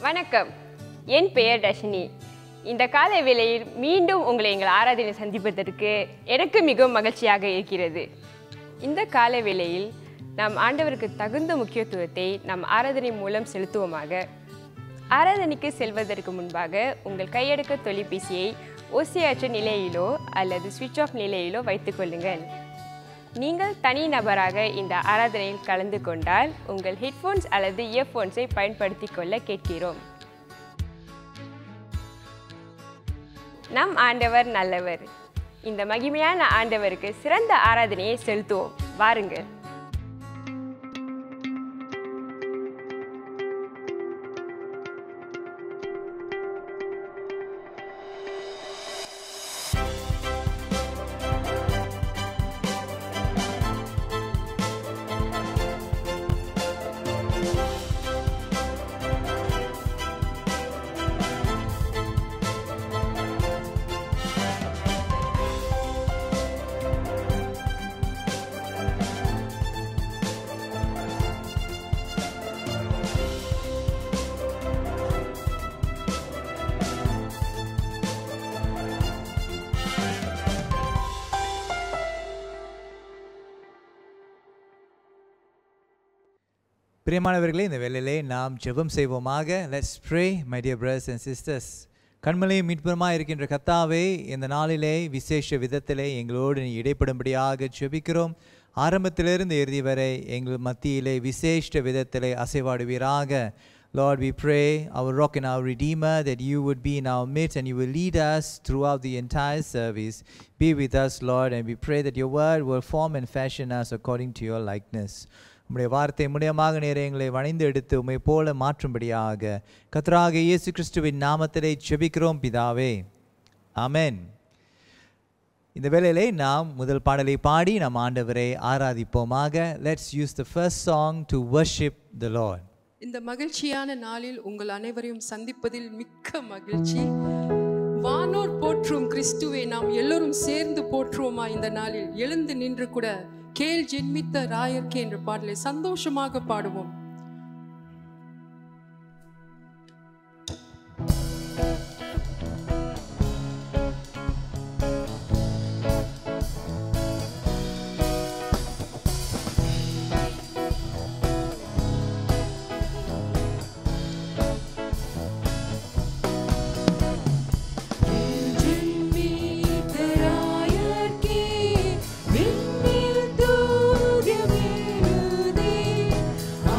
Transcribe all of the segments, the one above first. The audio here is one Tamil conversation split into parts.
வணக்கம், என் பெயர் தர்ஷினி. இந்த காலை வேளையில் மீண்டும் உங்களை எங்கள் ஆராதனை சந்திப்பதற்கு எனக்கு மிகவும் மகிழ்ச்சியாக இருக்கிறது. இந்த காலை வேளையில் நாம் ஆண்டவருக்கு தகுந்த முக்கியத்துவத்தை நம் ஆராதனை மூலம் செலுத்துவோமாக. ஆராதனைக்கு செல்வதற்கு முன்பாக உங்கள் கையடக்க தொலைபேசியை ஓசையற்ற நிலையிலோ அல்லது சுவிட்ச் ஆஃப் நிலையிலோ வைத்துக்கொள்ளுங்கள். நீங்கள் தனி நபராக இந்த ஆராதனையில் கலந்து கொண்டால் உங்கள் ஹெட்ஃபோன்ஸ் அல்லது இயர்ஃபோன்ஸை பயன்படுத்தி கொள்ள கேட்கிறோம். நம் ஆண்டவர் நல்லவர். இந்த மகிமையான ஆண்டவருக்கு சிறந்த ஆராதனையை செலுத்துவோம். வாருங்கள். பிரியமானவர்களே, இந்த வேளையிலே நாம் ஜெபம் செய்வோமாக. Let's pray my dear brothers and sisters. கண்மலையும் மீட்புறமாக இருக்கின்ற கர்த்தாவே, இந்த நாளிலே விசேஷ விதத்திலே எங்களோடு நீ இடைப்படும்படியாக ஜெபிக்கிறோம். ஆரம்பத்திலிருந்து இறுதி வரை எங்கள் மத்தியிலே விசேஷ விதத்திலே அசைவாடுவீராக. Lord, we pray, our rock and our redeemer, that you would be in our midst and you will lead us throughout the entire service. Be with us, Lord, and we pray that your word will form and fashion us according to your likeness. உம்முடைய வார்த்தை மூலமாக நேரே எங்களை வணைந்து எடுத்து உம்மை போல மாற்றும்படியாக கர்த்தராகிய இயேசு கிறிஸ்துவின் நாமத்திலே ஜெபிக்கிறோம் பிதாவே, ஆமென். இந்த வேளையிலே நாம் முதல் பாடலை பாடி நம் ஆண்டவரை ஆராதிப்போமாக. Let's use the first song to worship the Lord. இந்த மகிழ்ச்சியான நாளில் உங்கள் அனைவரையும் சந்திப்பதில் மிக்க மகிழ்ச்சி. வானோர் போற்றும் கிறிஸ்துவை நாம் எல்லோரும் சேர்ந்து போற்றுவோமா? இந்த நாளில் எழுந்து நின்று கூட கேள் ஜென்மித்த ராயர்க்கே என்ற பாடலை சந்தோஷமாக பாடுவோம். ஆ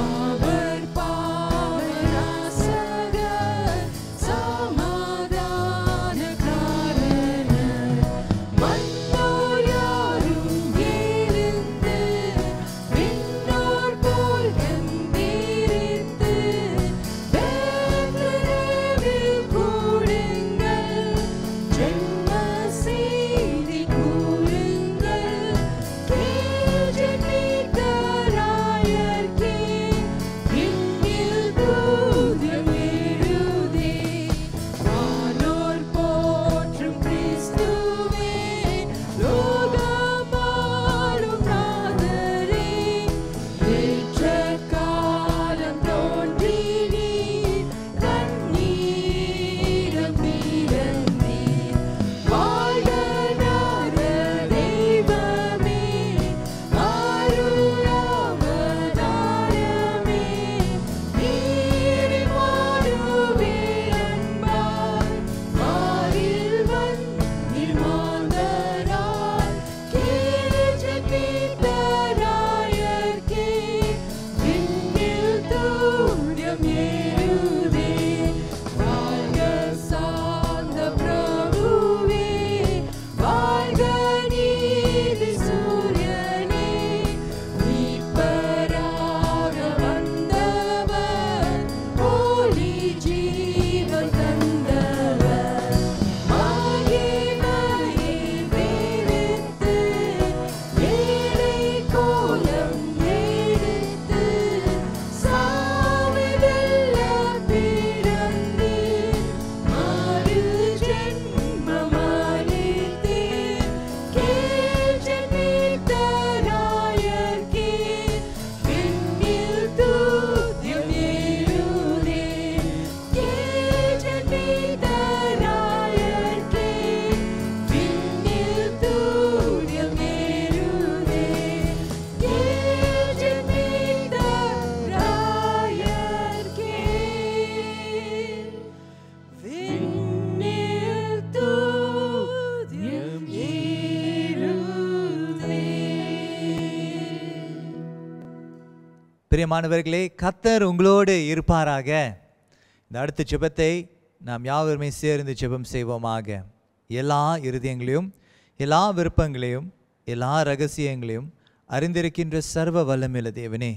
பிரியமானவர்களே, கர்த்தர் உங்களோடு இருப்பாராக. இந்த அடுத்த ஜெபத்தை நாம் யாவருமே சேர்ந்து ஜெபம் செய்வோமாக. எல்லா இருதயங்களையும், எல்லா விருப்பங்களையும், எல்லா ரகசியங்களையும் அறிந்திருக்கின்ற சர்வ வல்லமையுள்ள தேவனே,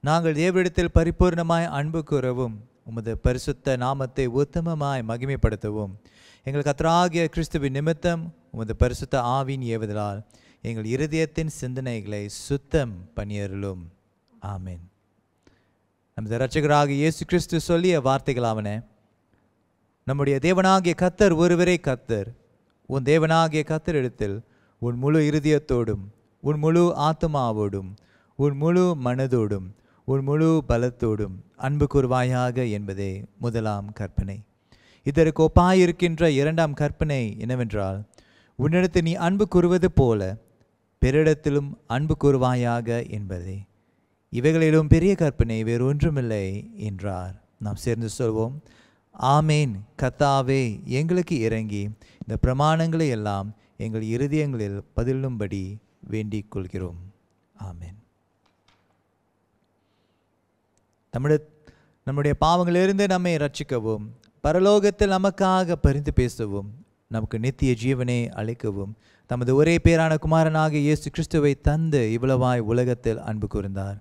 நாங்கள் தேவனிடத்தில் பரிபூர்ணமாய் அன்பு கூறவும் உமது பரிசுத்த நாமத்தை உத்தமமாய் மகிமைப்படுத்தவும் எங்கள் கர்த்தராகிய கிறிஸ்துவின் நிமித்தம் உமது பரிசுத்த ஆவியின் ஏவுதலால் எங்கள் இருதயத்தின் சிந்தனைகளை சுத்தம் பண்ணியருளும். ஆமென். நமது இரட்சகராகிய இயேசு கிறிஸ்து சொல்லிய வார்த்தைகளாவன: நம்முடைய தேவனாகிய கர்த்தர் ஒருவரே கர்த்தர். உன் தேவனாகிய கர்த்தரிடத்தில் உன் முழு இருதயத்தோடும், உன் முழு ஆத்மாவோடும், உன் முழு மனதோடும், உன் முழு பலத்தோடும் அன்பு கூர்வாயாக என்பதே முதலாம் கற்பனை. இதற்கு ஒப்பாயிருக்கின்ற இரண்டாம் கற்பனை என்னவென்றால், உன்னிடத்தில் நீ அன்பு கூறுவது போல பிறரிடத்திலும் அன்பு கூர்வாயாக என்பதே. இவைகளிலும் பெரிய கற்பனை வேறு ஒன்றுமில்லை என்றார். நாம் சேர்ந்து சொல்வோம்: ஆமேன். கர்த்தாவே, எங்களுக்கு இறங்கி இந்த பிரமாணங்களை எல்லாம் எங்கள் இருதயங்களில் பதிலும்படி வேண்டிக் கொள்கிறோம். ஆமேன். நம்முடைய பாவங்களிலிருந்து நம்மை ரட்சிக்கவும், பரலோகத்தில் நமக்காக பரிந்து பேசவும், நமக்கு நித்திய ஜீவனை அளிக்கவும் தமது ஒரே பேரான குமாரனாகிய இயேசு கிறிஸ்துவை தந்து இவ்வளவாய் உலகத்தில் அன்பு கூர்ந்தார்.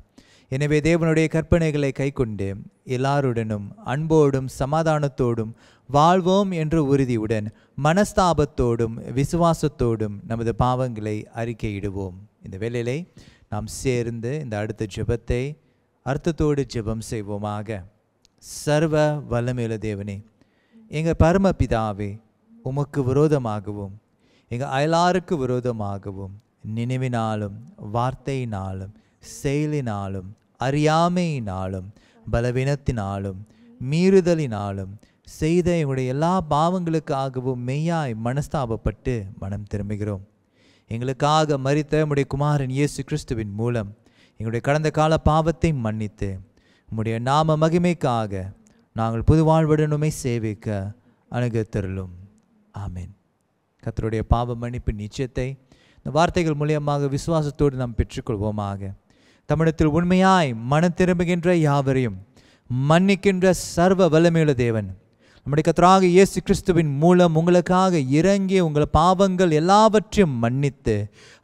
எனவே தேவனுடைய கற்பனைகளை கைக்கொண்டு எல்லாருடனும் அன்போடும் சமாதானத்தோடும் வாழ்வோம் என்ற உறுதியுடன் மனஸ்தாபத்தோடும் விசுவாசத்தோடும் நமது பாவங்களை அறிக்கையிடுவோம். இந்த வேளையிலே நாம் சேர்ந்து இந்த அடுத்த ஜெபத்தை அர்த்தத்தோடு ஜெபம் செய்வோமாக. சர்வ வல்லமையுள்ள தேவனே, எங்கள் பரமபிதாவே, உமக்கு விரோதமாகவும் எங்கள் அயலாருக்கு விரோதமாகவும் நினைவினாலும் வார்த்தையினாலும் செயலினாலும் அறியாமையினாலும் பலவீனத்தினாலும் மீறுதலினாலும் செய்த எங்களுடைய எல்லா பாவங்களுக்காகவும் மெய்யாய் மனஸ்தாபப்பட்டு மனம் திரும்புகிறோம். எங்களுக்காக மரித்த உம்முடைய குமாரன் இயேசு கிறிஸ்துவின் மூலம் எங்களுடைய கடந்த கால பாவத்தை மன்னித்து உம்முடைய நாம மகிமைக்காக நாங்கள் புது வாழ்வுடனுமே சேவிக்க அணுகத்தருளும். ஆமேன். கர்த்தருடைய பாவ மன்னிப்பு நிச்சயத்தை இந்த வார்த்தைகள் மூலியமாக விசுவாசத்தோடு நாம் பெற்றுக்கொள்வோமாக. தமிழத்தில் உண்மையாய் மனம் திரும்புகின்ற யாவரையும் மன்னிக்கின்ற சர்வ வல்லமையுள்ள தேவன் நம்முடைய கர்த்தராகிய இயேசு கிறிஸ்துவின் மூலம் உங்களுக்காக இறங்கி உங்கள் பாவங்கள் எல்லாவற்றையும் மன்னித்து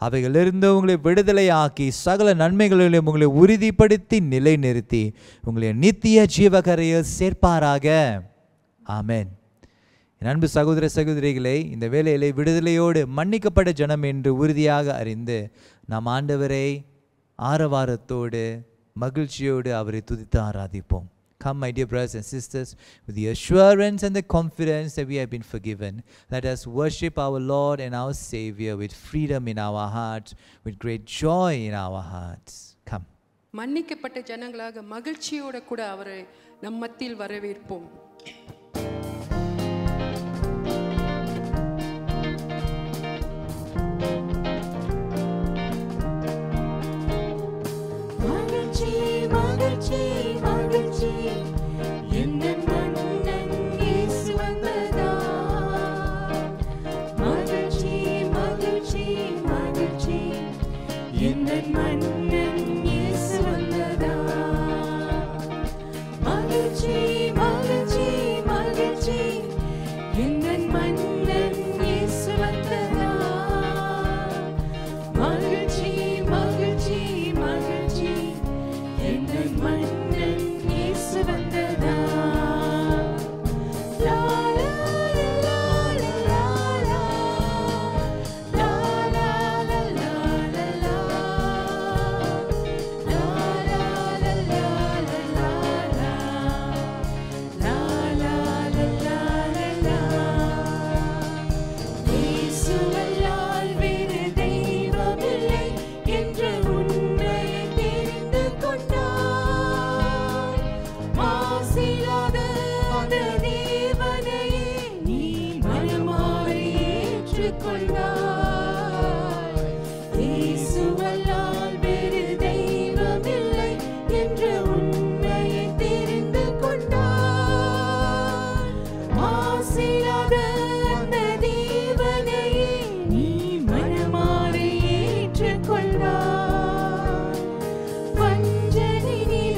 அவைகளிலிருந்து உங்களை விடுதலையாக்கி சகல நன்மைகளிலும் உங்களை உறுதிப்படுத்தி நிலைநிறுத்தி உங்களை நித்திய ஜீவகரையில் சேர்ப்பாராக. ஆமென். என் அன்பு சகோதர சகோதரிகளை, இந்த வேளையிலே விடுதலையோடு மன்னிக்கப்பட்ட ஜனம் என்று உறுதியாக அறிந்து நாம் ஆண்டவரை ஆரவாரத்தோடு மகிழ்ச்சியோடு அவரை துதித்து ஆராதிப்போம். Come, my dear brothers and sisters, with the assurance and the confidence that we have been forgiven. Let us worship our Lord and our Savior with freedom in our hearts, with great joy in our hearts. Come. மன்னிக்கப்பட்ட ஜனங்களாக மகிழ்ச்சியோட கூட அவரை நம் மத்தியில் வரவேற்போம். வஞ்சனை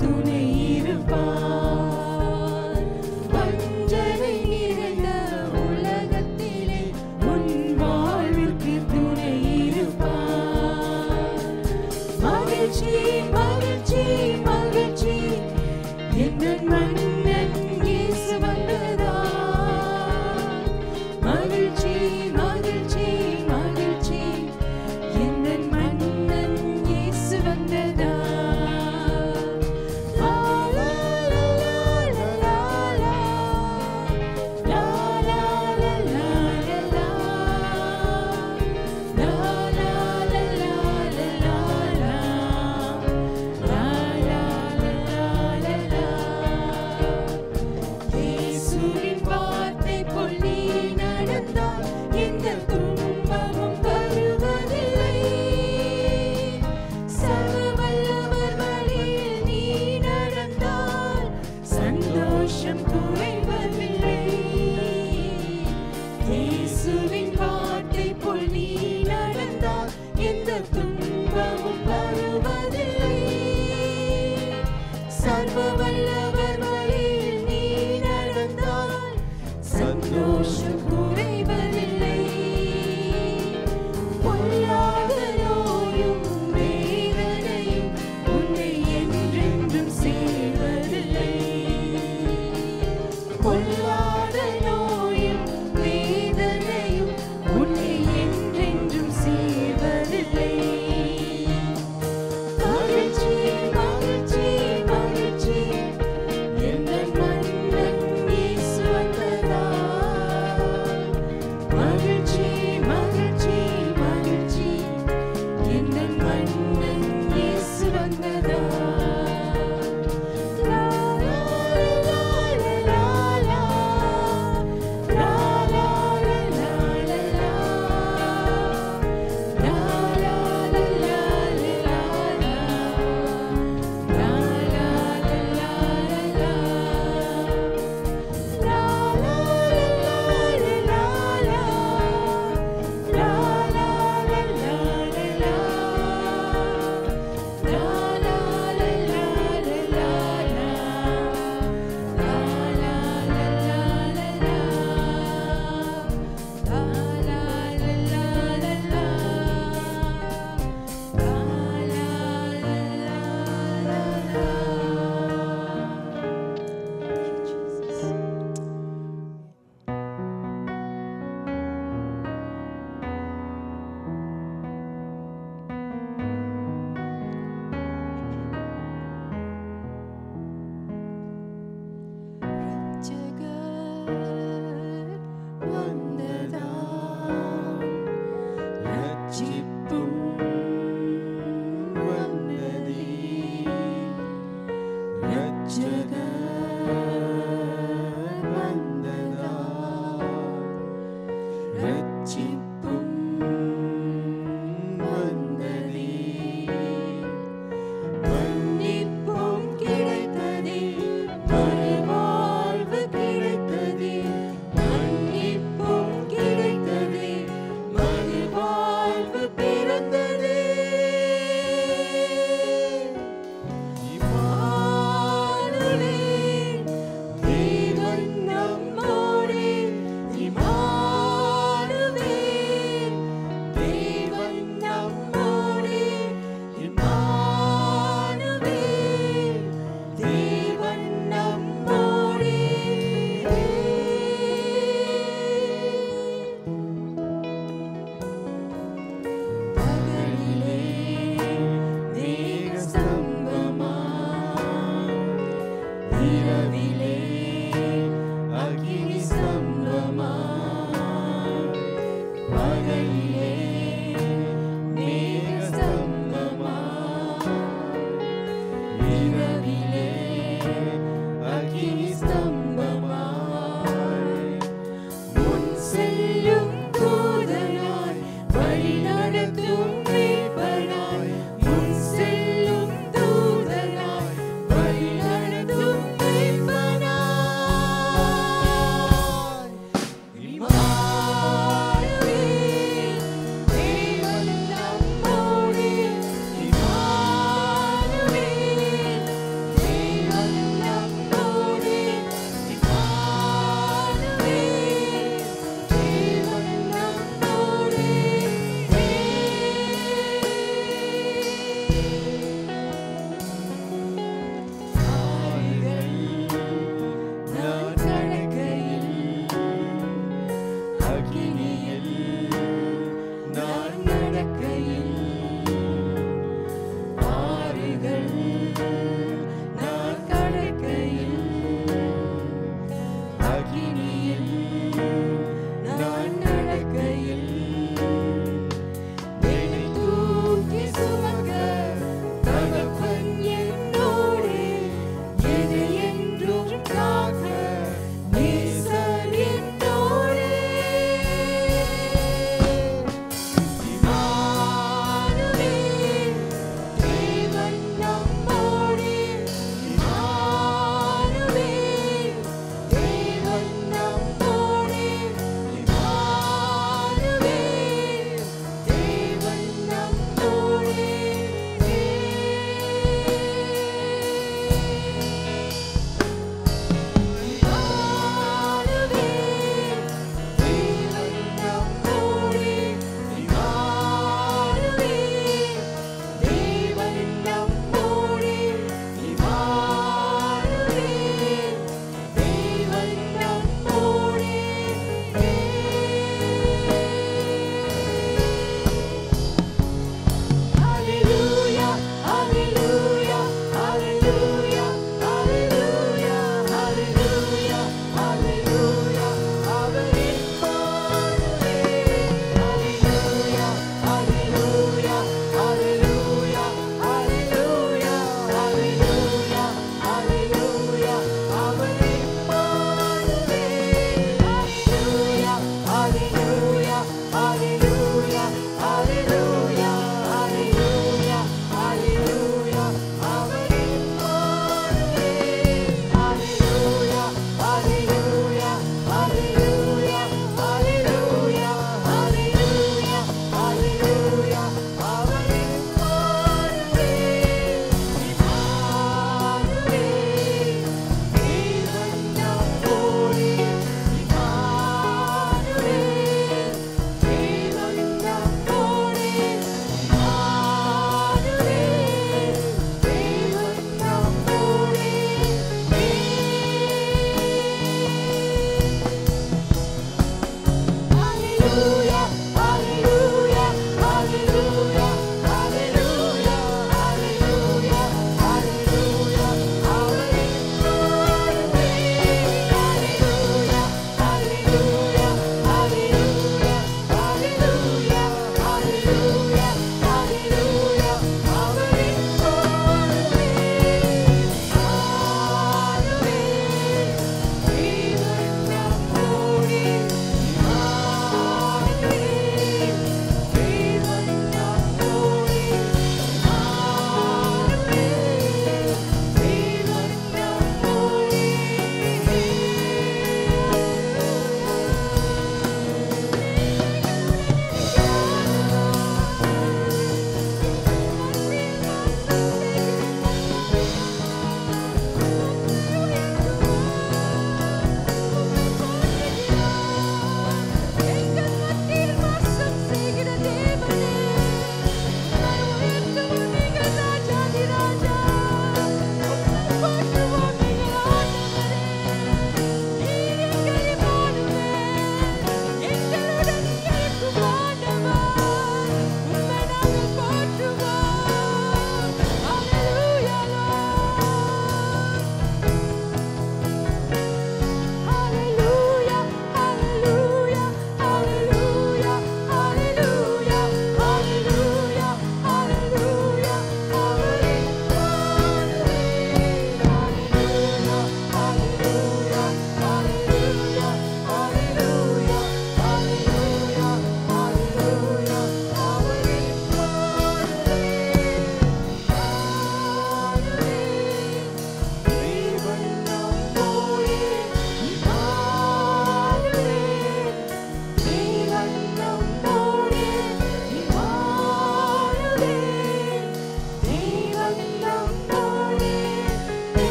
துணை இருப்பார். வஞ்சனை நிறைந்த உலகத்திலே உன் வாழ்விற்கு துணை இருப்பார். மகிழ்ச்சி மகிழ்ச்சி மகிழ்ச்சி என் மன்னன் இயேசு வந்ததால். மகிழ்ச்சி மகிழ்ச்சி மகிழ்ச்சி என் மன்னன் இயேசு வந்ததால். லா லா லா லா லா லா லா லா லா லா லா லா லா இயேசுவின் வார்த்தை போல் நீ நடந்தால் எந்த துன்பமும் வருவதில்லை. சர்வவல்லவர் வழியில் நீ நடந்தால் சந்தோஷம் குறைவதில்லை. இயேசுவின் வார்த்தை போல் நீ நடந்தால் எந்த துன்பமும் வருவதில்லை. சர்வவல்லவர் வழியில் நீ நடந்தால் சந்தோஷம் குறைவதில்லை. பொல்லாத நோயும் வேதனையும் உன்னை என்றென்றும் சேர்வதில்லை. பொல்லாத நோயும் வேதனையும் உன்னை என்றென்றும் சேர்வதில்லை. மகிழ்ச்சி மகிழ்ச்சி மகிழ்ச்சி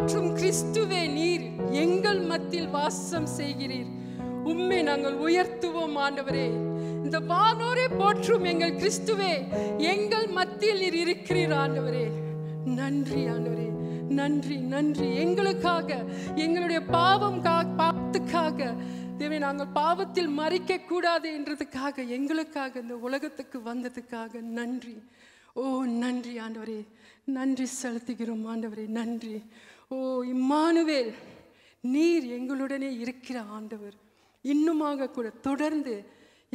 போற்றும் கிறிஸ்துவே, நீர் எங்கள் மத்தியில் வாசம் செய்கிறீர். உம்மை நாங்கள் உயர்த்துவோம் ஆண்டவரே. இந்த வானோரை போற்றும் எங்கள் கிறிஸ்துவே, எங்கள் மத்தியில் நீர் இருக்கிறீர் ஆண்டவரே. நன்றி ஆண்டவரே, நன்றி நன்றி. எங்களுக்காக, எங்களுடைய பாவத்துக்காக தேவை, நாங்கள் பாவத்தில் மறிக்க கூடாது என்றதுக்காக, எங்களுக்காக இந்த உலகத்துக்கு வந்ததுக்காக நன்றி. ஓ நன்றி ஆண்டவரே, நன்றி செலுத்துகிறோம் ஆண்டவரே, நன்றி. ஓ இம்மானுவேல், நீர் எங்களுடனே இருக்கிற ஆண்டவர். இன்னுமாக கூட தொடர்ந்து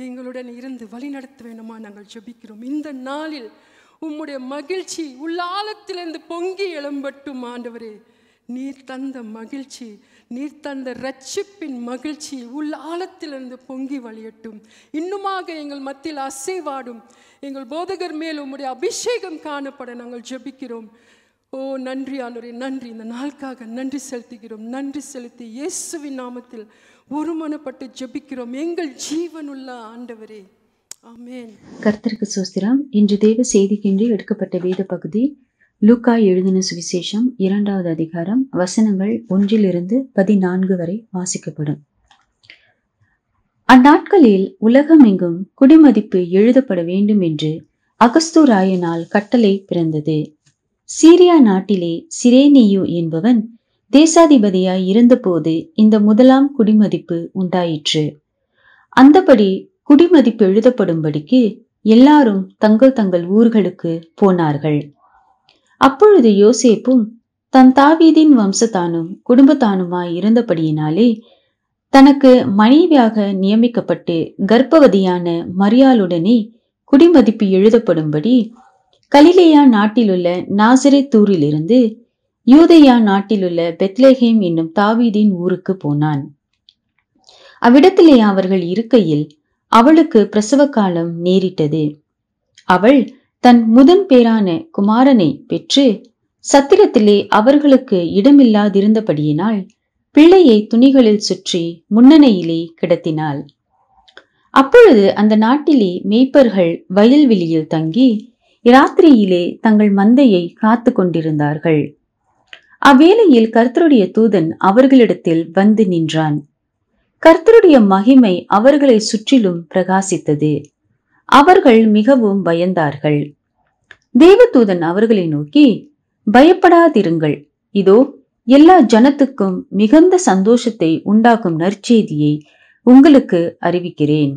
எங்களுடன் இருந்து வழி நடத்த வேண்டுமா நாங்கள் ஜெபிக்கிறோம். இந்த நாளில் உம்முடைய மகிழ்ச்சி உள்ளாலத்திலிருந்து பொங்கி எழும்பட்டும் ஆண்டவரே. நீர் தந்த மகிழ்ச்சி, நீர் தந்த ரட்சிப்பின் மகிழ்ச்சி உள்ளாலத்திலிருந்து பொங்கி வழியட்டும். இன்னுமாக எங்கள் மத்தியில் அசைவாடும் எங்கள் போதகர் மேல் உம்முடைய அபிஷேகம் காணப்பட நாங்கள் ஜெபிக்கிறோம். ஓ நன்றி ஆண்டவரே, நன்றி. இந்த நாளுக்காக நன்றி செலுத்துகிறோம். நன்றி செலுத்தி இயேசுவின் நாமத்தில் ஒருமனப்பட்டு ஜெபிக்கிறோம் எங்கள் ஜீவனுள்ள ஆண்டவரே, ஆமென். கர்த்தருக்கு ஸ்தோத்திரம். இன்று தேவ செய்திக்கென்று எடுக்கப்பட்ட வேத பகுதி லூக்கா எழுதின சுவிசேஷம் 2வது அதிகாரம், வசனங்கள் 1-14 வரை வாசிக்கப்படும். அந்நாட்களில் உலகமெங்கும் குடிமதிப்பு எழுதப்பட வேண்டும் என்று அகஸ்தூராயனால் கட்டளை பிறந்தது. சீரியா நாட்டிலே சிரேனியு என்பவன் தேசாதிபதியாய் இருந்தபோது இந்த முதலாம் குடிமதிப்பு உண்டாயிற்று. அந்தபடி குடிமதிப்பு எழுதப்படும்படிக்கு எல்லாரும் தங்கள் தங்கள் ஊர்களுக்கு போனார்கள். அப்பொழுது யோசேப்பும் தன் தாவீதின் வம்சத்தானும் குடும்பத்தானுமாய் இருந்தபடியினாலே தனக்கு மனைவியாக நியமிக்கப்பட்டு கர்ப்பவதியான மரியாளுடனே குடிமதிப்பு எழுதப்படும்படி கலிலேயா நாட்டிலுள்ள நாசரேத்தூரிலிருந்து யூதேயா நாட்டிலுள்ள பெத்லெகேம் என்னும் தாவீதின் ஊருக்கு போனான். அவ்விடத்திலே அவர்கள் இருக்கையில் அவளுக்கு பிரசவ காலம் நேரிட்டது. அவள் தன் முதன் பேரான குமாரனை பெற்று சத்திரத்திலே அவர்களுக்கு இடமில்லாதிருந்தபடியினால் பிள்ளையை துணிகளில் சுற்றி முன்னணையிலே கிடத்தினாள். அப்பொழுது அந்த நாட்டிலே மேய்ப்பர்கள் வயல்வெளியில் தங்கி இராத்திரியிலே தங்கள் மந்தையை காத்து கொண்டிருந்தார்கள். அவ்வேளையில் கர்த்தருடைய தூதன் அவர்களிடத்தில் வந்து நின்றான். கர்த்தருடைய மகிமை அவர்களை சுற்றிலும் பிரகாசித்தது. அவர்கள் மிகவும் பயந்தார்கள். தேவதூதன் அவர்களை நோக்கி, பயப்படாதிருங்கள், இதோ எல்லா ஜனத்துக்கும் மிகுந்த சந்தோஷத்தை உண்டாக்கும் நற்செய்தியை உங்களுக்கு அறிவிக்கிறேன்.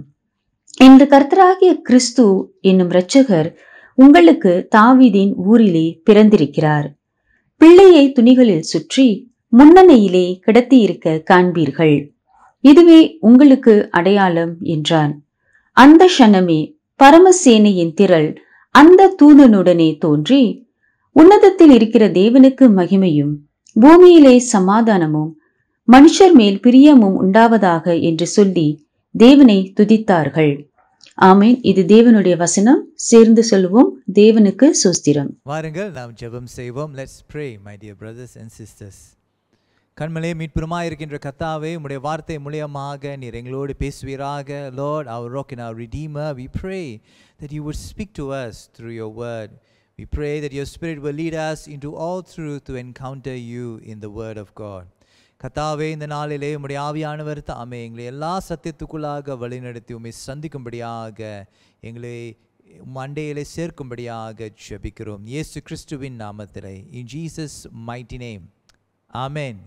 இன்று கர்த்தராகிய கிறிஸ்து என்னும் இரட்சகர் உங்களுக்கு தாவீதின் ஊரிலே பிறந்திருக்கிறார். பிள்ளையை துணிகளில் சுற்றி முன்னணையிலே கிடத்தியிருக்க காண்பீர்கள். இதுவே உங்களுக்கு அடையாளம் என்றான். அந்த க்ஷணமே பரமசேனையின் திரள் அந்த தூதனுடனே தோன்றி, உன்னதத்தில் இருக்கிற தேவனுக்கு மகிமையும் பூமியிலே சமாதானமும் மனுஷர் மேல் பிரியமும் உண்டாவதாக என்று சொல்லி தேவனை துதித்தார்கள். ஆமென். இது தேவனுடைய வசனம். சேர்ந்து சொல்லுவோம். தேவனுக்கு ஸ்தோத்திரம். வாருங்கள் நாம் ஜெபம் செய்வோம். Let's pray my dear brothers and sisters. கண்மலே மீட்புமாய் இருக்கின்ற கர்த்தாவே, உம்முடைய வார்த்தை மூலமாக நீர் எங்களோடு பேசுவீராக. Lord, our rock and our redeemer, we pray that you would speak to us through your word. We pray that your spirit will lead us into all truth to encounter you in the word of God. கர்த்தாவே, இந்த நாளிலே உம்முடைய ஆவியானவர் தாமே எங்களை எல்லா சத்தியத்துக்குள்ளாக வழிநடத்தி உம்மை சந்திக்கும்படியாக எங்களை மண்டையிலே சேர்க்கும்படியாக ஜெபிக்கிறோம் இயேசு கிறிஸ்துவின் நாமத்திலே. In Jesus mighty name. Amen.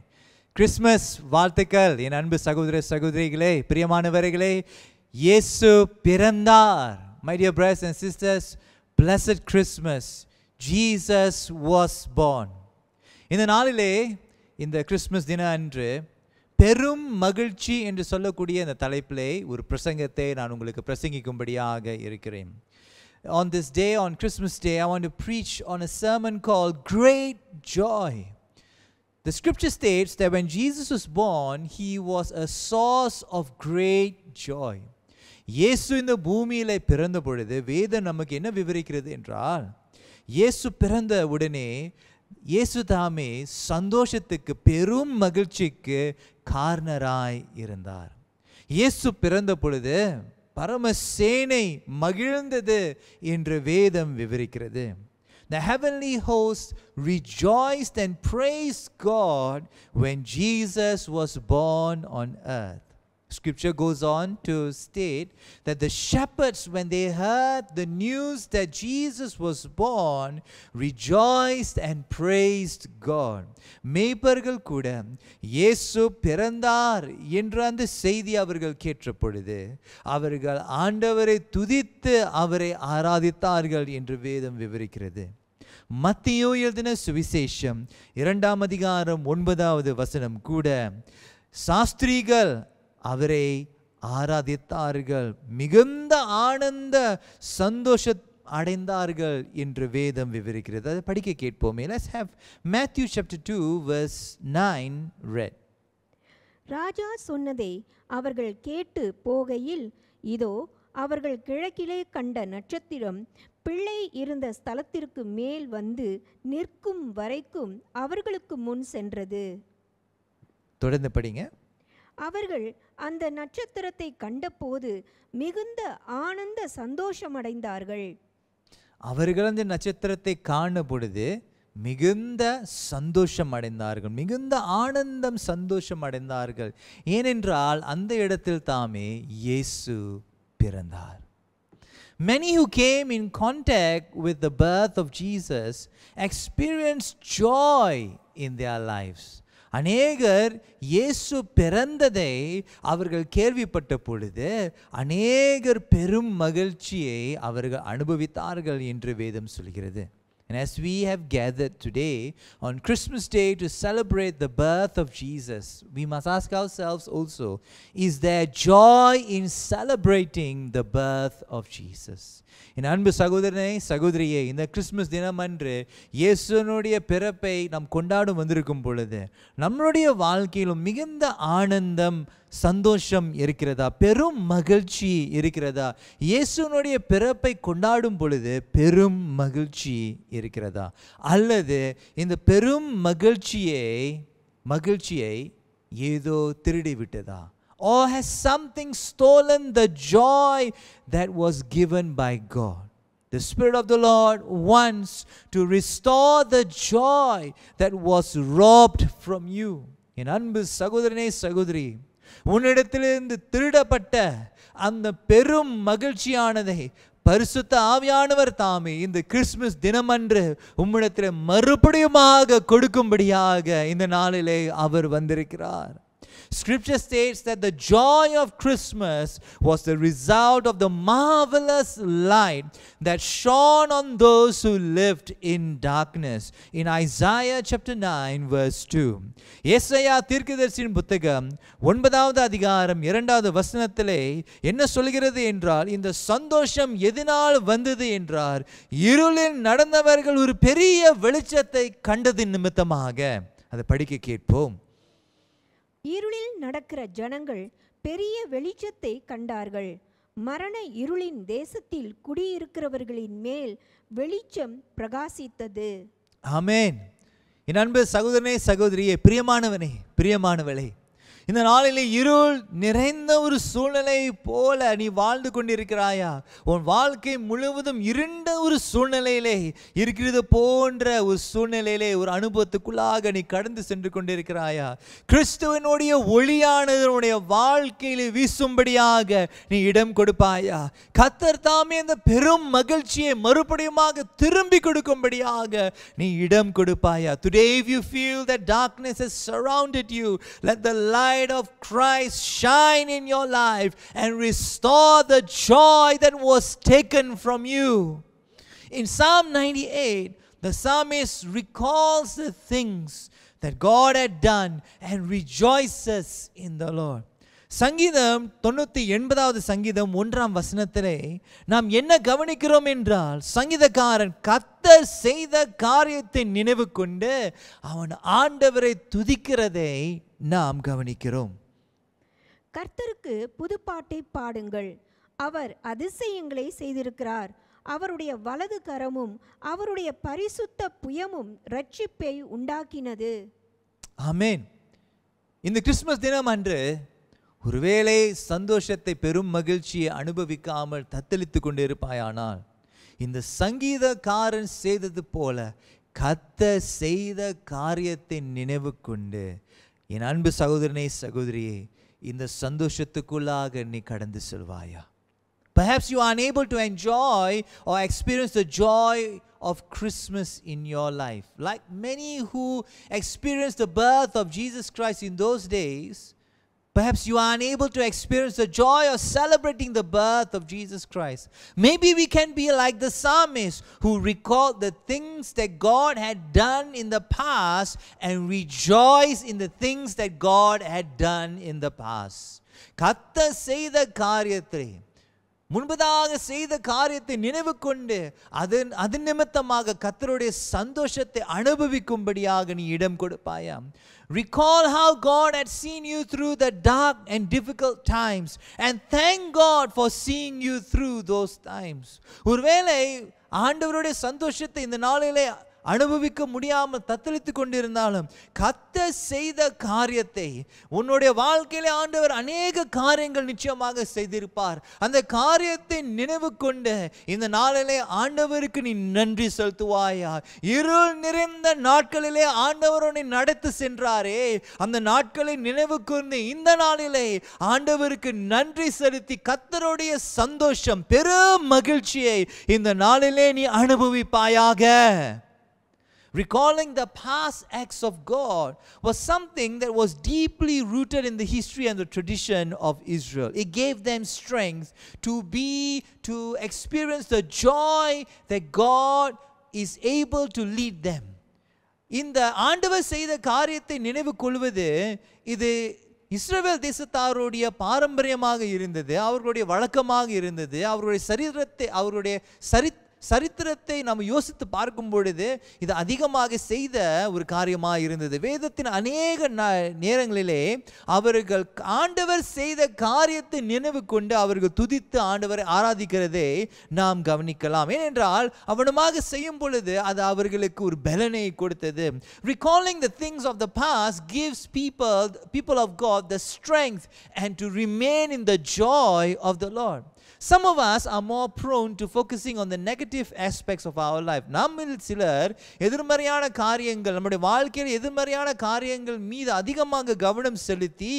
Christmas வாழ்த்துக்கள் என் அன்பு சகோதர சகோதரிகளே, பிரியமானவர்களே. இயேசு பிறந்தார். My dear brothers and sisters, blessed Christmas. Jesus was born. இந்த நாளிலே, இந்த கிறிஸ்மஸ் தின அன்று பெரும் மகிழ்ச்சி என்று சொல்லக்கூடிய இந்த தலைப்பிலே ஒரு பிரசங்கத்தை நான் உங்களுக்கு பிரசங்கிக்கும்படியாக இருக்கிறேன். On this day, on Christmas Day, I want to preach on a sermon called Great Joy. The scripture states that when Jesus was born, he was a source of great joy. இயேசு இந்த பூமியிலே பிறந்த பொழுது வேதம் நமக்கு என்ன விவரிக்கிறது என்றால், இயேசு பிறந்த உடனே இயேசு தாமே சந்தோஷத்துக்கு பெரும் மகிழ்ச்சிக்கு காரணராய் இருந்தார். இயேசு பிறந்த பொழுது பரமசேனை மகிழ்ந்தது என்று வேதம் விவரிக்கிறது. The heavenly host rejoiced and praised God when Jesus was born on earth. Scripture goes on to state that the shepherds, when they heard the news that Jesus was born, rejoiced and praised God. மேய்ப்பர்கள் கூட இயேசு பிறந்தார் என்ற அந்த செய்தி அவர்கள் கேட்ட பொழுது அவர்கள் ஆண்டவரை துதித்து அவரை ஆராதித்தார்கள் என்று வேதம் விவரிக்கிறது. மத்தேயு எழுதின சுவிசேஷம் 2ஆம் அதிகாரம் 9வது வசனம் கூட சாஸ்திரிகள் அவரை ஆராதித்தார்கள், மிகுந்த ஆனந்த சந்தோஷ அடைந்தார்கள் என்று வேதம் விவரிக்கிறது. அதை படிக்க கேட்போமே. Let's have Matthew chapter 2 verse 9 read. ராஜா சொன்னதை அவர்கள் கேட்டு போகையில் இதோ அவர்கள் கிழக்கிலே கண்ட நட்சத்திரம் பிள்ளை இருந்த ஸ்தலத்திற்கு மேல் வந்து நிற்கும் வரைக்கும் அவர்களுக்கு முன் சென்றது. தொடர்ந்து படிங்க. அவர்கள் அந்த நட்சத்திரத்தை கண்டபோது மிகுந்த ஆனந்த சந்தோஷமடைந்தார்கள். அவர்கள் அந்த நட்சத்திரத்தை காண பொழுது மிகுந்த சந்தோஷம் அடைந்தார்கள், மிகுந்த ஆனந்தம் சந்தோஷம் அடைந்தார்கள். ஏனென்றால் அந்த இடத்தில் தாமே இயேசு பிறந்தார். Many who came in contact with the birth of Jesus experienced joy in their lives. அநேகர் இயேசு பிறந்ததை அவர்கள் கேள்விப்பட்ட பொழுது அநேகர் பெரும் மகிழ்ச்சியை அவர்கள் அனுபவித்தார்கள் என்று வேதம் சொல்கிறது. And as we have gathered today on Christmas Day to celebrate the birth of Jesus, we must ask ourselves also, is there joy in celebrating the birth of Jesus? என் அன்பு சகோதரனே சகோதரியே, இந்த கிறிஸ்மஸ் தினம் அன்று இயேசுனுடைய பிறப்பை நாம் கொண்டாடும் வந்திருக்கும் பொழுது நம்மளுடைய வாழ்க்கையிலும் மிகுந்த ஆனந்தம் சந்தோஷம் இருக்கிறதா, பெரும் மகிழ்ச்சி இருக்கிறதா? இயேசுனுடைய பிறப்பை கொண்டாடும் பொழுது பெரும் மகிழ்ச்சி இருக்கிறதா, அல்லது இந்த பெரும் மகிழ்ச்சியை ஏதோ திருடி விட்டதா? Or has something stolen the joy that was given by God? The Spirit of the Lord wants to restore the joy that was robbed from you. என் அன்பு சகோதரனே சகோதரி, உன்னிடத்திலிருந்து திருடப்பட்ட அந்த பெரும் மகிழ்ச்சியானதை பரிசுத்த ஆவியானவர் தாமே இந்த கிறிஸ்துமஸ் தினமன்று உம்மிடத்தில் மறுபடியுமாக கொடுக்கும்படியாக இந்த நாளிலே அவர் வந்திருக்கிறார். Scripture states that the joy of Christmas was the result of the marvelous light that shone on those who lived in darkness. In Isaiah chapter 9 verse 2. ஏசாயா தீர்க்கதரிசியின் புத்தகம் 9வது அதிகாரம் 2வது வசனத்திலே என்ன சொல்கிறது என்றால், இந்த சந்தோஷம் எதனால் வந்தது என்றால், இருளில் நடந்தவர்கள் ஒரு பெரிய வெளிச்சத்தை கண்டதின் நிமித்தமாக. அதை படிக்க கேட்போம். இருளில் நடக்கிற ஜனங்கள் பெரிய வெளிச்சத்தை கண்டார்கள். மரண இருளின் தேசத்தில் குடியிருக்கிறவர்களின் மேல் வெளிச்சம் பிரகாசித்தது. ஆமென். என் அன்பு சகோதரனே சகோதரியே, பிரியமானவனே பிரியமானவளே, இந்த நாளிலே இருள் நிறைந்த ஒரு சூழ்நிலை போல நீ வாழ்ந்து கொண்டிருக்கிறாயா? உன் வாழ்க்கை முழுவதும் இருண்ட ஒரு சூழ்நிலையிலே இருக்கிறது போன்ற ஒரு சூழ்நிலையிலே ஒரு அனுபவத்துக்குள்ளாக நீ கடந்து சென்று கொண்டிருக்கிறாயா? கிறிஸ்துவனுடைய ஒளியானது உன்னுடைய வாழ்க்கையிலே வீசும்படியாக நீ இடம் கொடுப்பாயா? கர்த்தர் தாமே அந்த பெரும் மகிழ்ச்சியை மறுபடியுமாக திரும்பி கொடுக்கும்படியாக நீ இடம் கொடுப்பாயா? Today if you feel that darkness has surrounded you, let the light of Christ shine in your life and restore the joy that was taken from you. In Psalm 98, the psalmist recalls the things that God had done and rejoices in the Lord. சங்கீதம் 98வது சங்கீதம் 1ஆம் வசனத்திலே நாம் என்ன கவனிக்கிறோம் என்றால், சங்கீதக்காரன் கர்த்தர் செய்த காரியத்தை நினைவு கொண்டு அவன் ஆண்டவரை துதிக்கிறதை நாம் கவனிக்கிறோம். கர்த்தருக்கு புதுப்பாட்டை பாடுங்கள், அவர் அதிசயங்களை செய்திருக்கிறார். அவருடைய வலது கரமும் அவருடைய பரிசுத்த புயமும் இரட்சிப்பை உண்டாக்கினது. ஆமென். இந்த கிறிஸ்துமஸ் தினம் அன்று ஒருவேளை சந்தோஷத்தை பெரும் மகிழ்ச்சியை அனுபவிக்காமல் தத்தளித்து கொண்டிருப்பாயானால், இந்த சங்கீதக்காரன் செய்தது போல கர்த்தர் செய்த காரியத்தை நினைவு கொண்டு என் அன்பு சகோதரனே சகோதரியே இந்த சந்தோஷத்துக்குள்ளாக நீ கடந்து செல்வாயா? Perhaps you are unable to enjoy or experience the joy of Christmas in your life. Like many who experienced the birth of Jesus Christ in those days, perhaps you are unable to experience the joy of celebrating the birth of Jesus Christ. Maybe we can be like the psalmist who recalled the things that God had done in the past and rejoice in the things that God had done in the past. கர்த்தர் செய்த காரியத்தை முன்பதாக செய்த காரியத்தை நினைவு கொண்டு அது நிமித்தமாக கர்த்தருடைய சந்தோஷத்தை அனுபவிக்கும்படியாக நீ இடம் கொடுப்பாயா? Recall how God had seen you through the dark and difficult times and thank God for seeing you through those times. ஒருவேளை ஆண்டவருடைய சந்தோஷத்தை இந்த நாளிலே அனுபவிக்க முடியாமல் தத்தளித்து கொண்டிருந்தாலும் கர்த்தர் செய்த காரியத்தை உன்னுடைய வாழ்க்கையிலே ஆண்டவர் அநேக காரியங்கள் நிச்சயமாக செய்திருப்பார். அந்த காரியத்தை நினைவு கொண்டு இந்த நாளிலே ஆண்டவருக்கு நீ நன்றி செலுத்துவாயா? இருள் நிறைந்த நாட்களிலே ஆண்டவர் உன்னை நடத்தி சென்றாரே, அந்த நாட்களை நினைவு கூர்ந்து இந்த நாளிலே ஆண்டவருக்கு நன்றி செலுத்தி கர்த்தருடைய சந்தோஷம் பெரும் மகிழ்ச்சியை இந்த நாளிலே நீ அனுபவிப்பாயாக. Recalling the past acts of God was something that was deeply rooted in the history and the tradition of Israel. It gave them strength to experience the joy that God is able to lead them. இந்த ஆண்டவர் செய்த காரியத்தை நினைவு கொள்வது இது இஸ்ரவேல் தேசத்தாருடைய பாரம்பரியமாக இருந்தது, அவர்களுடைய வழக்கமாக இருந்தது. அவர்களுடைய சரித்திரத்தை நாம் யோசித்து பார்க்கும் பொழுது இது அதிகமாக செய்த ஒரு காரியமாக இருந்தது. வேதத்தின் அநேக நேரங்களிலே அவர்கள் ஆண்டவர் செய்த காரியத்தை நினைவு கொண்டு அவர்கள் துதித்து ஆண்டவரை ஆராதிக்கிறதை நாம் கவனிக்கலாம். ஏனென்றால் அவனமாக செய்யும் பொழுது அது அவர்களுக்கு ஒரு பலனை கொடுத்தது. Recalling the things of the past gives people of God the strength and to remain in the joy of the Lord. Some of us are more prone to focusing on the negative aspects of our life. நம்மில் சிலர் எதிர்மறையான காரியங்கள், நம்முடைய வாழ்க்கையில் எதிர்மறையான காரியங்கள் மீது அதிகமாக கவனம் செலுத்தி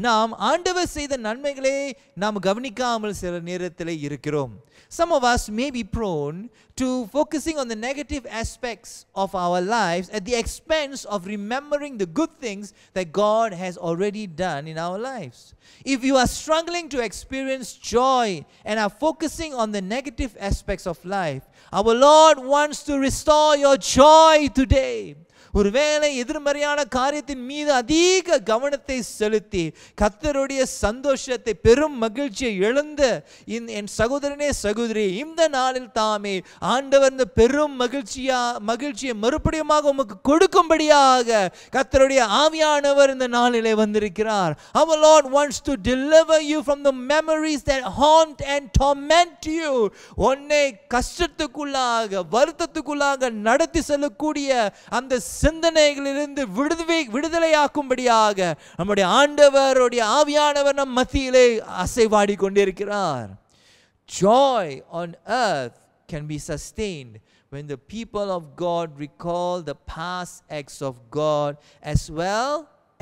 நாம் ஆண்டவர் செய்த நன்மைகளை நாம் கவனிக்காமல் சில நேரத்தில் இருக்கிறோம். Some of us may be prone to focusing on the negative aspects of our lives at the expense of remembering the good things that God has already done in our lives. If you are struggling to experience joy and are focusing on the negative aspects of life, our Lord wants to restore your joy today. ஒருவேளை எதிர்மறையான காரியத்தின் மீது அதிக கவனத்தை செலுத்தி கர்த்தருடைய சந்தோஷத்தை பெரும் மகிழ்ச்சியை இழந்து என் சகோதரனே சகோதரி இந்த நாளில் தாமே ஆண்டவர் இந்த பெரும் மகிழ்ச்சியை மறுபடியுமாக உமக்கு கொடுக்கும்படியாக கர்த்தருடைய ஆவியானவர் இந்த நாளிலே வந்திருக்கிறார். Our Lord wants to deliver you from the memories that haunt and torment you. உன்னை கஷ்டத்துக்குள்ளாக வருத்தத்துக்குள்ளாக நடத்தி செல்லக்கூடிய அந்த சிந்தனைகளிலிருந்து விடுதலையாக்கும்படியாக நம்முடைய ஆண்டவருடைய ஆவியானவர் நம் மத்தியிலே அசைவாடி கொண்டிருக்கிறார். Joy on earth can be sustained when the people of God recall the past acts of God as well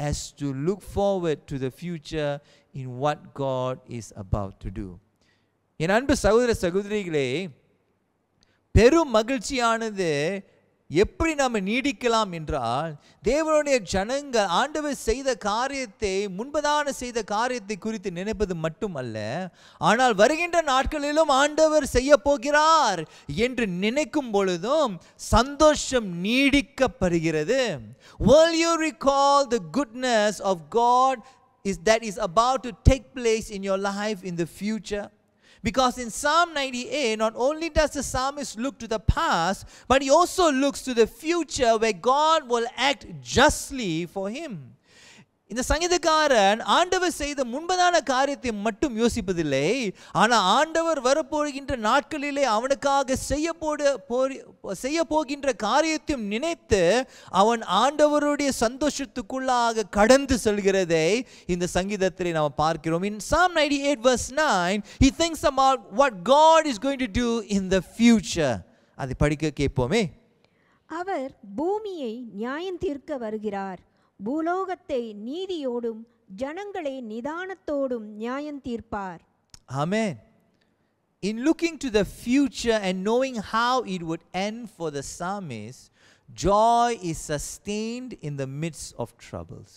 as to look forward to the future in what God is about to do. என் அன்பு சகோதர சகோதரிகளே, பெரும் மகிழ்ச்சியானது எப்படி நாம் நீடிக்கலாம் என்றால் தேவனுடைய ஜனங்கள் ஆண்டவர் செய்த காரியத்தை முன்பதான செய்த காரியத்தை குறித்து நினைப்பது மட்டுமல்ல, ஆனால் வருகின்ற நாட்களிலும் ஆண்டவர் செய்ய போகிறார் என்று நினைக்கும் பொழுதும் சந்தோஷம் நீடிக்கப்படுகிறது. Will you recall the goodness of God that is about to take place in your life in the future? Because in Psalm 98, not only does the psalmist look to the past, but he also looks to the future where God will act justly for him. இந்த சங்கீதக்காரன் ஆண்டவர் செய்த முன்பதான காரியத்தை மட்டும் யோசிப்பதில்லை, ஆனால் ஆண்டவர் வரப்போகின்ற நாட்களிலே அவனுக்காக செய்ய போகின்ற காரியத்தையும் நினைத்து அவன் ஆண்டவருடைய சந்தோஷத்துக்குள்ளாக கடந்து செல்கிறதை இந்த சங்கீதத்திலே நாம் பார்க்கிறோம். In Psalm 98 verse 9, he thinks about what God is going to do in the future. அதை படிக்க கேட்போமே. அவர் பூமியை நியாயம் தீர்க்க வருகிறார், பூலோகத்தை நீதியோடும் ஜனங்களை நிதானத்தோடும் நியாயம் தீர்ப்பார். Amen. In looking to the future and knowing how it would end for the psalmist, joy is sustained in the midst of troubles.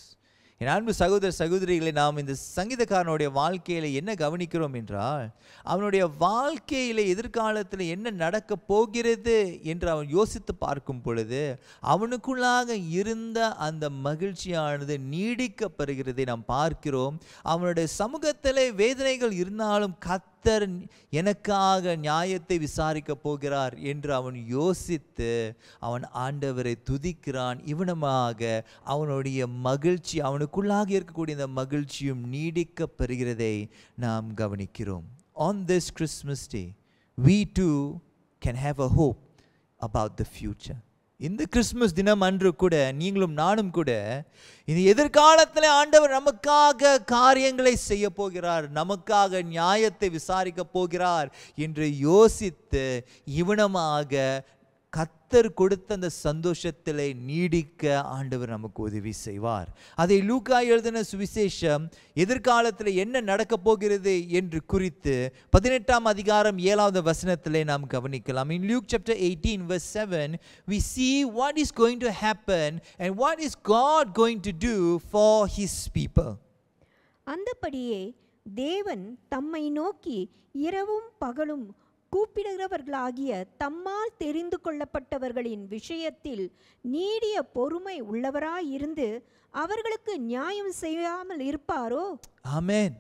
என் அன்பு சகோதர சகோதரிகளை, நாம் இந்த சங்கீதக்காரனுடைய வாழ்க்கையில் என்ன கவனிக்கிறோம் என்றால், அவனுடைய வாழ்க்கையில் எதிர்காலத்தில் என்ன நடக்க போகிறது என்று அவன் யோசித்து பார்க்கும் பொழுது அவனுக்குள்ளாக இருந்த அந்த மகிழ்ச்சியானது நீடிக்கப்படுகிறதை நாம் பார்க்கிறோம். அவனுடைய சமூகத்தில் வேதனைகள் இருந்தாலும் கர்த்தர் எனக்காக நியாயத்தை விசாரிக்க போகிறார் என்று அவன் யோசித்து அவன் ஆண்டவரை துதிக்கிறான். இவனமாக அவனுடைய மகிழ்ச்சி, அவனுக்குள்ளாக இருக்கக்கூடிய இந்த மகிழ்ச்சியும் நீடிக்க பெறுகிறதை நாம் கவனிக்கிறோம். On this Christmas day, we too can have a hope about the future. இந்த கிறிஸ்மஸ் தினம் அன்று கூட நீங்களும் நானும் கூட இந்த எதிர்காலத்தில் ஆண்டவர் நமக்காக காரியங்களை செய்ய போகிறார், நமக்காக நியாயத்தை விசாரிக்க போகிறார் என்று யோசித்து இவனமாக கர்த்தர் கொடுத்த அந்த சந்தோஷத்திலே நீடிக்க ஆண்டவர் நமக்கு உதவி செய்வார். அதை லூக்கா எழுதின சுவிசேஷம் எதிர்காலத்தில் என்ன நடக்க போகிறது என்று குறித்து 18ஆம் அதிகாரம் 7வது வசனத்திலே நாம் கவனிக்கலாம். In Luke chapter 18 verse 7, we see what is going to happen and what is God going to do for his people. அந்தபடியே தேவன் தம்மை நோக்கி இரவும் பகலும் கூப்பிடுகிறவர்களாகிய தம்மால் தெரிந்து கொள்ளப்பட்டவர்களின் விஷயத்தில் நீடிய பொறுமை உள்ளவராயிருந்து அவர்களுக்கு நியாயம் செய்யாமல் இருப்பாரோ? ஆமென்.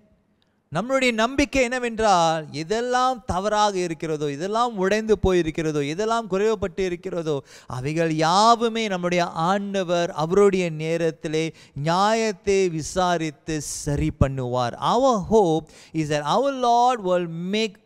நம்மளுடைய நம்பிக்கை என்னவென்றால், எதெல்லாம் தவறாக இருக்கிறதோ, இதெல்லாம் உடைந்து போயிருக்கிறதோ, இதெல்லாம் குறைவுபட்டு இருக்கிறதோ, அவைகள் யாவுமே நம்முடைய ஆண்டவர் அவருடைய நேரத்திலே நியாயத்தை விசாரித்து சரி பண்ணுவார். Our hope is that our Lord will make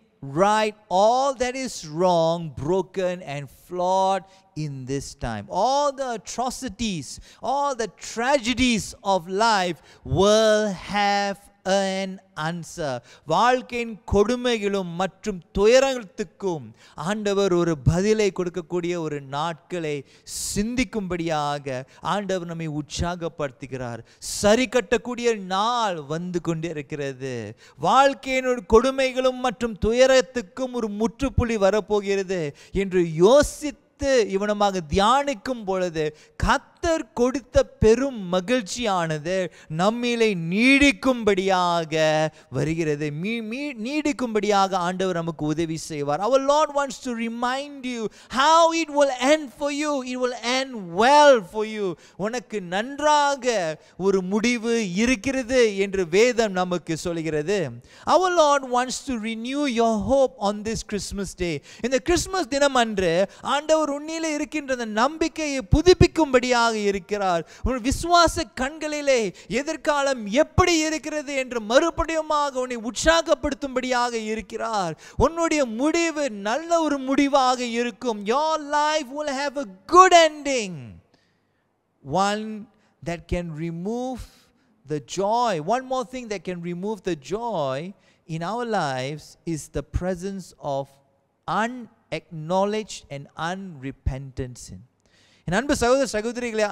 right all that is wrong, broken and flawed in this time. All the atrocities, all the tragedies of life will have an answer. வாழ்க்கையின் கொடுமைகளும் மற்றும் துயரத்துக்கும் ஆண்டவர் ஒரு பதிலை கொடுக்கக்கூடிய ஒரு நாட்களை சிந்திக்கும்படியாக ஆண்டவர் நம்மை உற்சாகப்படுத்துகிறார். சரி கட்டக்கூடிய நாள் வந்து கொண்டே இருக்கிறது. வாழ்க்கையின் கொடுமைகளும் மற்றும் துயரத்துக்கும் ஒரு முற்றுப்புள்ளி வரப்போகிறது என்று யோசித்து இவனமாக தியானிக்கும் பொழுது கர்த்தர் கொடுத்த பெரும் மகிழ்ச்சியானது நம்மிலே நீடிக்கும்படியாக வருகிறது. நீடிக்கும்படியாக ஆண்டவர் நமக்கு உதவி செய்வார். Our Lord wants to remind you how it will end for you. It will end well for you. உனக்கு நன்றாக ஒரு முடிவு இருக்கிறது என்று வேதம் நமக்கு சொல்கிறது. Our Lord wants to renew your hope on this Christmas day. இந்த கிறிஸ்மஸ் தினம் அன்று ஆண்டவர் உன்னிலே இருக்கின்ற நம்பிக்கையை புதுப்பிக்கும்படியாக இருக்கிறார். உன் விசுவாச கண்களிலே எதிர்காலம் எப்படி இருக்கிறது என்று மறுபடியுமாக உன்னை உற்சாகப்படுத்தும்படியாக இருக்கிறார். உன்னுடைய முடிவு நல்ல ஒரு முடிவாக இருக்கும். Your life will have a good ending, one that can remove the joy. One more thing that can remove the joy in our lives is the presence of unacknowledged and unrepentant sin. என் அன்பு சகோதர சகோதரிகளே,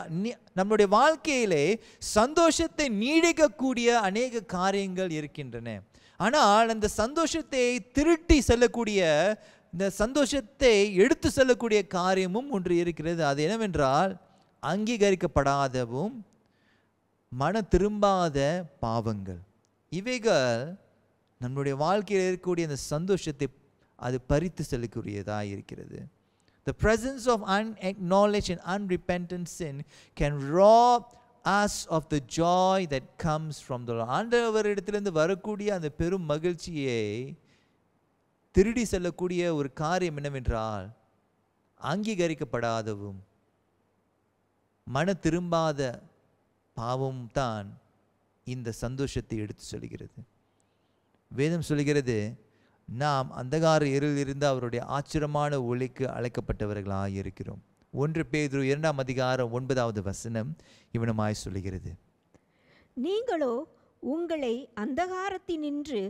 நம்முடைய வாழ்க்கையிலே சந்தோஷத்தை நீடிக்கக்கூடிய அநேக காரியங்கள் இருக்கின்றன. ஆனால் அந்த சந்தோஷத்தை திருட்டி செல்லக்கூடிய, இந்த சந்தோஷத்தை எடுத்து செல்லக்கூடிய காரியமும் ஒன்று இருக்கிறது. அது என்னவென்றால் அங்கீகரிக்கப்படாதவும் மன திரும்பாத பாவங்கள். இவைகள் நம்முடைய வாழ்க்கையில் இருக்கக்கூடிய அந்த சந்தோஷத்தை அது பறித்து செல்லக்கூடியதாக இருக்கிறது. The presence of unacknowledged and unrepentant sin can rob us of the joy that comes from the Lord. ஆண்டவரிடத்திலிருந்து வரக்கூடிய அந்த பெரும் மகிழ்ச்சியை திருடி செல்லக்கூடிய ஒரு காரியம் என்னவென்றால் அங்கீகரிக்கப்படாதவும் மன திரும்பாத பாவம் தான் இந்த சந்தோஷத்தை எடுத்து சொல்கிறது. வேதம் சொல்கிறது, நாம் அந்தகார இருளிலிருந்து அவருடைய ஆச்சரியமான ஒளிக்கு அழைக்கப்பட்டவர்களாக இருக்கிறோம். 1 பேதுரு 2 அதிகாரம் 9வது வசனம் இவனமாய் சொல்லுகிறது, நீங்களோ உங்களை அந்தகாரத்தினின்று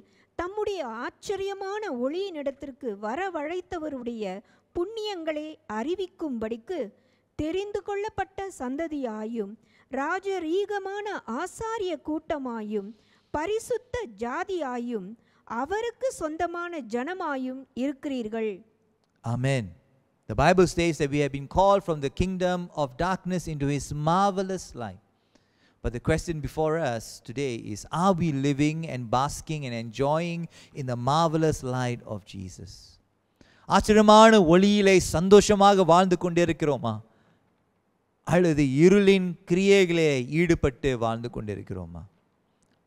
தம்முடைய ஆச்சரியமான ஒளியினிடத்திற்கு வரவழைத்தவருடைய புண்ணியங்களை அறிவிக்கும்படிக்கு தெரிந்து கொள்ளப்பட்ட சந்ததியாயும் ராஜரீகமான ஆசாரிய கூட்டமாயும் பரிசுத்த ஜாதியாயும் அவருக்கு சொந்தமான ஜனமாயும் இருக்கிறீர்கள். Amen. The Bible states that we have been called from the kingdom of darkness into his marvelous light. But the question before us today is, are we living and basking and enjoying in the marvelous light of Jesus? ஆச்சரியமான ஒளியிலே சந்தோஷமாக வாழ்ந்து கொண்டிருக்கிறோமா, அல்லது இருளின் கிரியைகளே ஈடுபட்டு வாழ்ந்து கொண்டிருக்கிறோமா?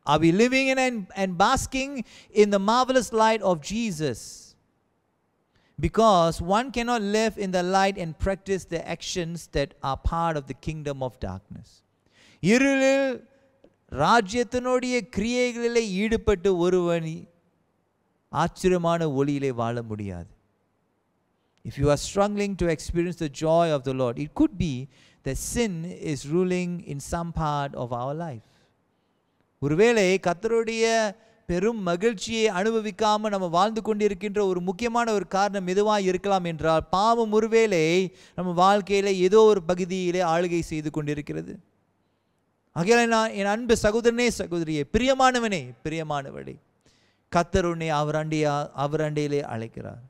Are we living in and basking in the marvelous light of Jesus? Because one cannot live in the light and practice the actions that are part of the kingdom of darkness. இருளில் ராஜ்யத்தினுடைய கிரியைகளிலே ஈடுபட்டு ஒருவன் ஆச்சரியமான ஒளியிலே வாழ முடியாது. If you are struggling to experience the joy of the Lord, it could be that sin is ruling in some part of our life. ஒருவேளை கர்த்தருடைய பெரும் மகிழ்ச்சியை அனுபவிக்காமல் நம்ம வாழ்ந்து கொண்டிருக்கின்ற ஒரு முக்கியமான ஒரு காரணம் எதுவாக இருக்கலாம் என்றால், பாவம் ஒருவேளை நம்ம வாழ்க்கையில் ஏதோ ஒரு பகுதியிலே ஆளுகை செய்து கொண்டிருக்கிறது. ஆகையால் நான் என் அன்பு சகோதரனே சகோதரியே, பிரியமானவனே பிரியமானவளே, கர்த்தர் உன்னை அவர் அண்டையிலே அழைக்கிறார்.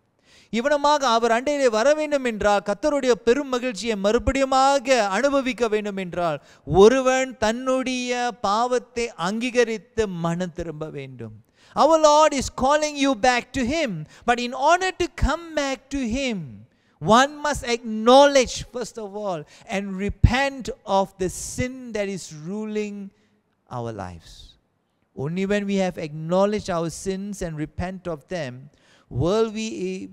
இவனமாக அவர் அண்டையிலே வர வேண்டும் என்றால், கர்த்தருடைய பெரும் மகிழ்ச்சியை மறுபடியுமாக அனுபவிக்க வேண்டும் என்றால், ஒருவன் தன்னுடைய பாவத்தை அங்கீகரித்து மனம் திரும்ப வேண்டும். Our Lord is calling you back to him, but in order to come back to him, one must acknowledge first of all and repent of the sin that is ruling our lives. Only when we have acknowledged our sins and repent of them will we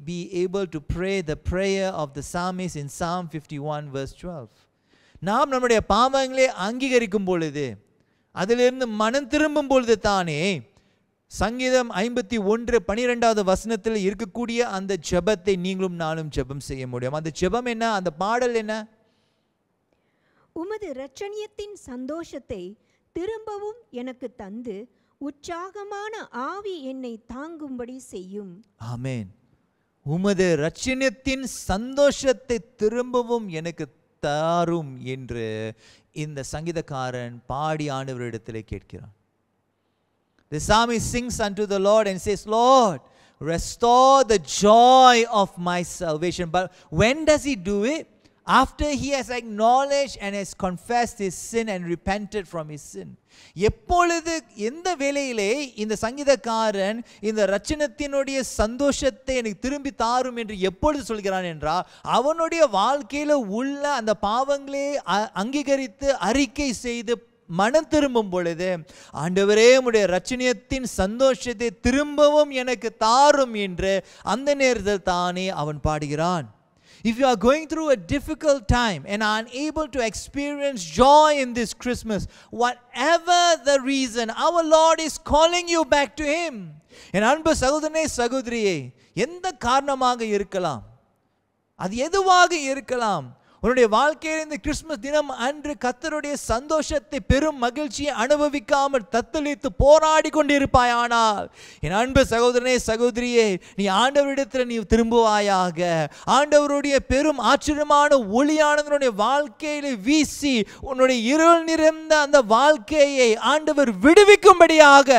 be able to pray the prayer of the psalmist in Psalm 51 verse 12. நாம் நம்முடைய பாவங்களை அங்கீகரிக்கும் பொழுது, அதிலிருந்து மனம் திரும்பும் பொழுது தானே சங்கீதம் 51:12 வசனத்தில் இருக்கக்கூடிய அந்த ஜெபத்தை நீங்களும் நானும் ஜெபம் செய்ய முடியும். அந்த ஜெபம் என்ன? அந்த பாடல் என்ன? உமது இரட்சணியத்தின் சந்தோஷத்தை திரும்பவும் எனக்கு தந்து உற்சாகமான ஆவி என்னை தாங்கும்படி செய்யும். ஆமென். உமது இரட்சணியத்தின் சந்தோஷத்தை திரும்பவும் எனக்கு தாரும் என்று இந்த சங்கீதக்காரன் பாடி ஆண்டவரிடத்திலே கேட்கிறான். The psalmist sings unto the Lord and says, Lord, restore the joy of my salvation. But when does he do it? After he has acknowledged and has confessed his sin and repented from his sin. எப்பொழுது, எந்த வேளையிலே இந்த சங்கீதக்காரன் இந்த இரட்சணத்தினுடைய சந்தோஷத்தை எனக்கு திரும்பி தாரும் என்று எப்பொழுது சொல்கிறான் என்றால், அவனுடைய வாழ்க்கையில உள்ள அந்த பாவங்களே அங்கீகரித்து அறிக்கை செய்து மனம் திரும்பும் பொழுது, ஆண்டவரே உம்முடைய இரட்சணியத்தின் சந்தோஷத்தை திரும்பவும் எனக்கு தாரும் என்று அந்த நேரத்தில் தானே அவன் பாடுகிறான். If you are going through a difficult time and are unable to experience joy in this Christmas, whatever the reason, our Lord is calling you back to him. என் அன்பு சகோதரனே சகோதரியே, எந்த காரணமாக இருக்கலாம், அது எதுவாக இருக்கலாம், உன்னுடைய வாழ்க்கையில் இந்த கிறிஸ்துமஸ் தினம் அன்று கர்த்தருடைய சந்தோஷத்தை பெரும் மகிழ்ச்சியை அனுபவிக்காமல் தத்தளித்து போராடி கொண்டிருப்பாயானால், என் அன்பு சகோதரனே சகோதரியே, நீ ஆண்டவரிடத்தில் நீ திரும்புவாயாக. ஆண்டவருடைய பெரும் ஆச்சரியமான ஒளியானவருடைய வாழ்க்கையில வீசி உன்னுடைய இருள் நிறைந்த அந்த வாழ்க்கையை ஆண்டவர் விடுவிக்கும்படியாக